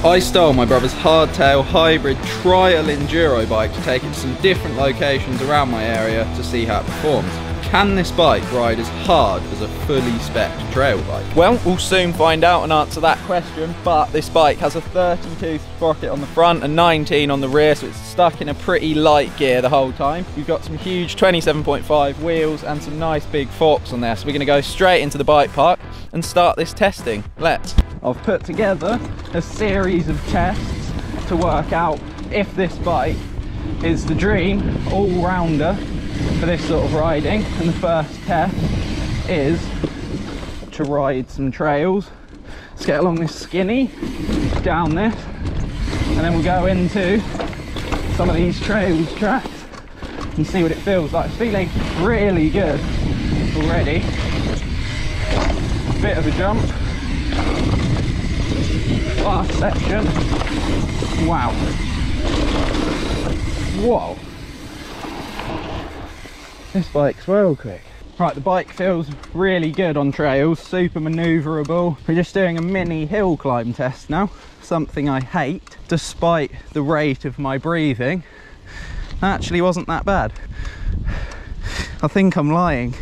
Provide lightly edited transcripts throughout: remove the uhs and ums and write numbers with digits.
I stole my brother's hardtail hybrid trial enduro bike to take it to some different locations around my area to see how it performs. Can this bike ride as hard as a fully spec'd trail bike? Well, we'll soon find out and answer that question, but this bike has a 32 sprocket on the front and 19 on the rear, so it's stuck in a pretty light gear the whole time. You've got some huge 27.5 wheels and some nice big forks on there, so we're going to go straight into the bike park and start this testing. Let's. I've put together a series of tests to work out if this bike is the dream all-rounder for this sort of riding. And the first test is to ride some trails. Let's get along this skinny, down this, and then we'll go into some of these trails tracks and see what it feels like. It's feeling really good already. Bit of a jump. Last section. Wow. Whoa. This bike's well quick. Right, the bike feels really good on trails, super manoeuvrable. We're just doing a mini hill climb test now, something I hate, despite the rate of my breathing. Actually wasn't that bad. I think I'm lying.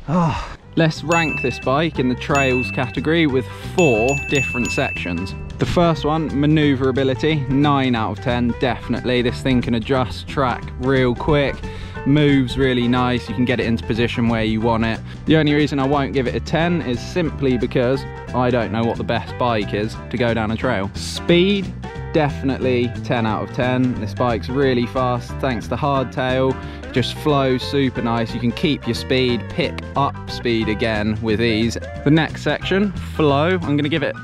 Oh. Let's rank this bike in the trails category with 4 different sections. The first one, manoeuvrability, 9 out of 10, definitely. This thing can adjust track real quick, moves really nice, you can get it into position where you want it. The only reason I won't give it a 10 is simply because I don't know what the best bike is to go down a trail. Speed, definitely 10 out of 10. This bike's really fast thanks to hardtail, just flows super nice. You can keep your speed, pick up speed again with ease. The next section, flow, I'm going to give it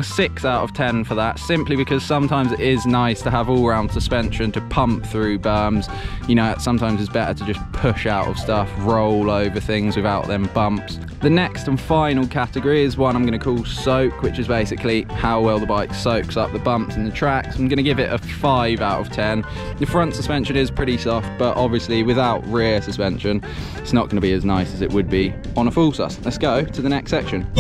6 out of 10 for that, simply because sometimes it is nice to have all-round suspension to pump through berms. You know, sometimes it's better to just push out of stuff, roll over things without them bumps. The next and final category is one I'm going to call soak, which is basically how well the bike soaks up the bumps and the tracks. I'm going to give it a 5 out of 10. The front suspension is pretty soft, but obviously without rear suspension it's not going to be as nice as it would be on a full sus. Let's go to the next section.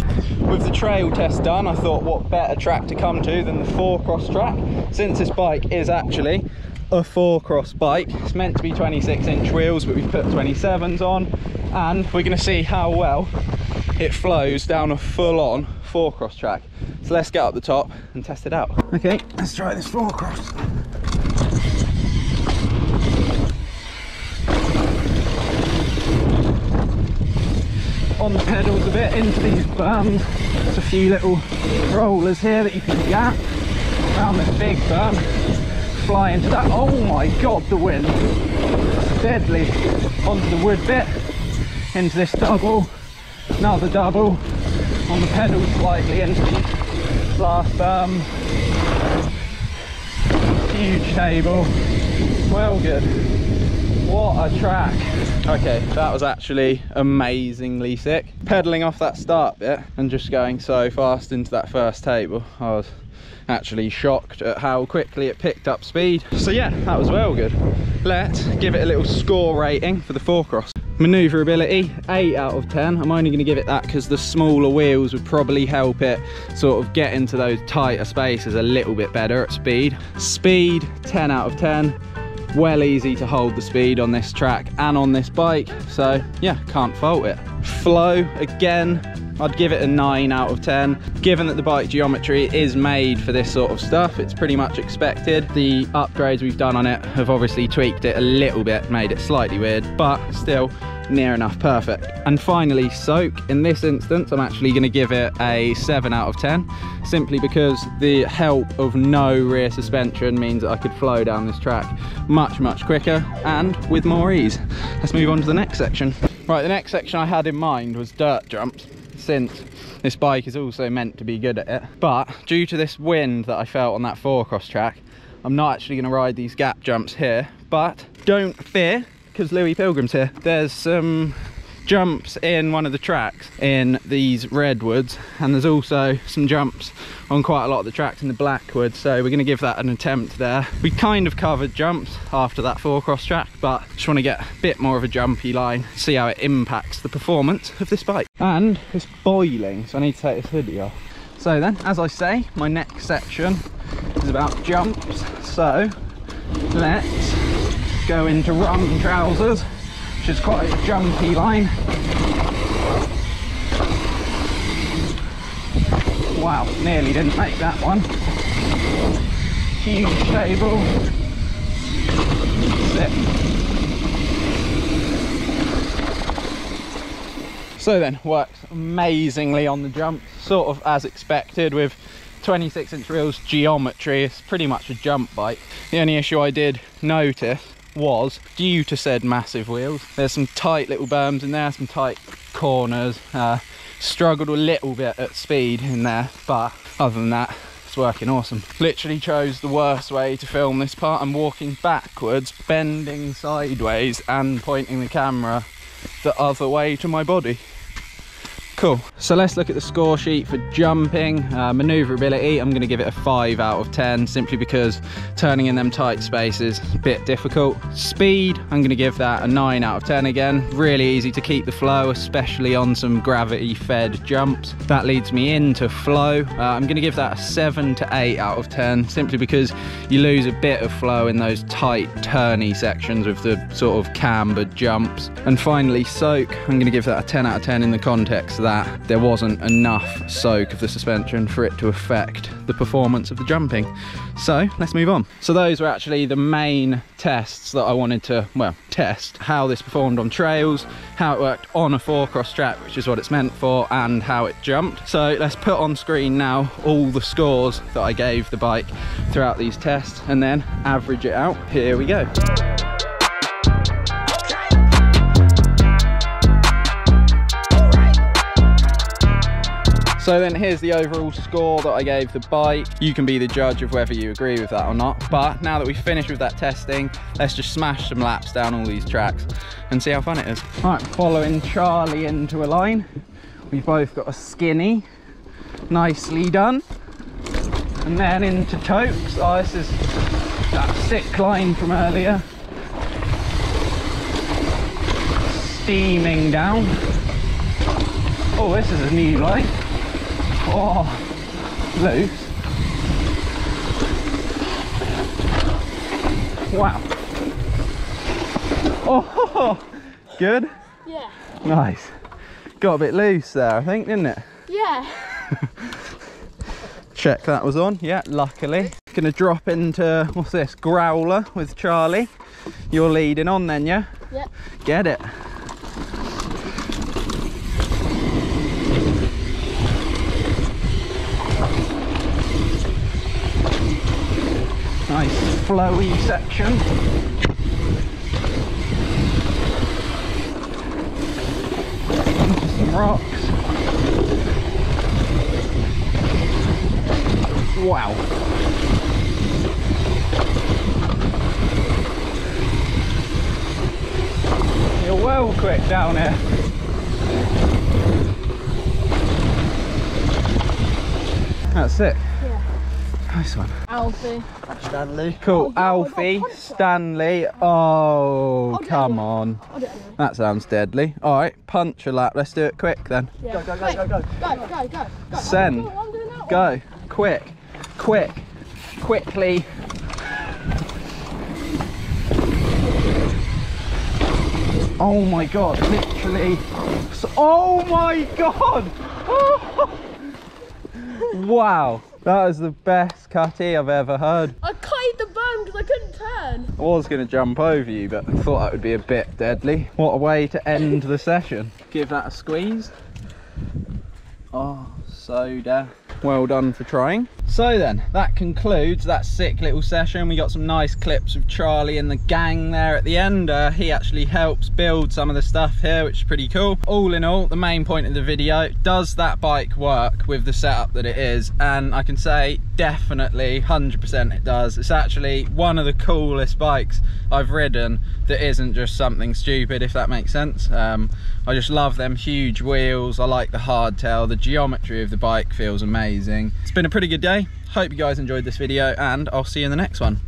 With the trail test done, I thought what better track to come to than the 4-cross track, since this bike is actually a 4-cross bike. It's meant to be 26-inch wheels, but we've put 27s on, and we're going to see how well it flows down a full-on 4-cross track. So let's get up the top and test it out. Okay, let's try this 4-cross. On the pedals a bit into these berms. There's a few little rollers here that you can gap around this big berm. Fly into that. Oh my god, the wind! Deadly. Onto the wood bit, into this double, another double, on the pedals slightly into the last berm. Huge table. Well good. What a track. Okay, that was actually amazingly sick. Pedaling off that start bit and just going so fast into that first table, I was actually shocked at how quickly it picked up speed. So yeah, that was well good. Let's give it a little score rating for the 4-cross. Manoeuvrability, 8 out of 10. I'm only going to give it that because the smaller wheels would probably help it sort of get into those tighter spaces a little bit better at speed. Speed, 10 out of 10. Well easy to hold the speed on this track and on this bike, so yeah, can't fault it. Flow, again, I'd give it a 9 out of 10. Given that the bike geometry is made for this sort of stuff, it's pretty much expected. The upgrades we've done on it have obviously tweaked it a little bit, made it slightly weird, but still near enough perfect. And finally, soak. In this instance, I'm actually going to give it a 7 out of 10, simply because the help of no rear suspension means that I could flow down this track much quicker and with more ease. Let's move on to the next section. Right, the next section I had in mind was dirt jumps, since this bike is also meant to be good at it. But due to this wind that I felt on that 4-cross track, I'm not actually going to ride these gap jumps here. But don't fear, because Louis Pilgrim's here. There's some jumps in one of the tracks in these redwoods, and there's also some jumps on quite a lot of the tracks in the blackwood, so we're going to give that an attempt there. We kind of covered jumps after that 4-cross track, but just want to get a bit more of a jumpy line, see how it impacts the performance of this bike. And it's boiling, so I need to take this hoodie off. So then, as I say, my next section is about jumps. So let's go into run trousers, which is quite a jumpy line. Wow, nearly didn't make that one. Huge table. Sit. So then, works amazingly on the jump, sort of as expected with 26-inch wheels. Geometry, it's pretty much a jump bike. The only issue I did notice was due to said massive wheels, there's some tight little berms in there, some tight corners. Struggled a little bit at speed in there, but other than that, it's working awesome. Literally chose the worst way to film this part. I'm walking backwards, bending sideways and pointing the camera the other way to my body. Cool. So let's look at the score sheet for jumping. Maneuverability, I'm going to give it a 5 out of 10, simply because turning in them tight spaces is a bit difficult. Speed, I'm going to give that a 9 out of 10 again. Really easy to keep the flow, especially on some gravity fed jumps. That leads me into flow. I'm going to give that a 7 to 8 out of 10, simply because you lose a bit of flow in those tight turny sections with the sort of cambered jumps. And finally, soak, I'm going to give that a 10 out of 10 in the context that there wasn't enough soak of the suspension for it to affect the performance of the jumping. So let's move on. So those were actually the main tests that I wanted to, well, test how this performed on trails, how it worked on a 4-cross track, which is what it's meant for, and how it jumped. So let's put on screen now all the scores that I gave the bike throughout these tests and then average it out. Here we go. So then here's the overall score that I gave the bike. You can be the judge of whether you agree with that or not. But now that we've finished with that testing, let's just smash some laps down all these tracks and see how fun it is. All right, following Charlie into a line. We've both got a skinny, nicely done. And then into Tokes. Oh, this is that sick line from earlier. Steaming down. Oh, this is a new line. Oh, loose. Wow. Oh, good? Yeah. Nice. Got a bit loose there, I think, didn't it? Yeah. Check that was on. Yeah, luckily. Gonna drop into, what's this, Growler with Charlie. You're leading on then, yeah? Yep. Get it. Nice flowy section. Into some rocks. Wow. You're well quick down here. That's it. Yeah. Nice one. Alfie. Stanley. Cool. Oh, Alfie, Stanley. Oh, come on. I'll do it anyway. That sounds deadly. All right, punch a lap. Let's do it quick then. Yeah. Go, go, go, go, go. Go. Send. I'm doing that one. Go. Quick. Quickly. Oh my God, literally. Oh my God. Wow. That is the best cutty I've ever heard. I kited the berm because I couldn't turn. I was going to jump over you, but I thought that would be a bit deadly. What a way to end the session. Give that a squeeze. Oh, soda. Well done for trying. So then, that concludes that sick little session. We got some nice clips of Charlie and the gang there at the end. He actually helps build some of the stuff here, which is pretty cool. All in all, the main point of the video, does that bike work with the setup that it is? And I can say definitely 100% it does. It's actually one of the coolest bikes I've ridden that isn't just something stupid, if that makes sense. I just love them huge wheels. I like the hardtail. The geometry of the bike feels amazing. It's been a pretty good day. Hope you guys enjoyed this video, and I'll see you in the next one.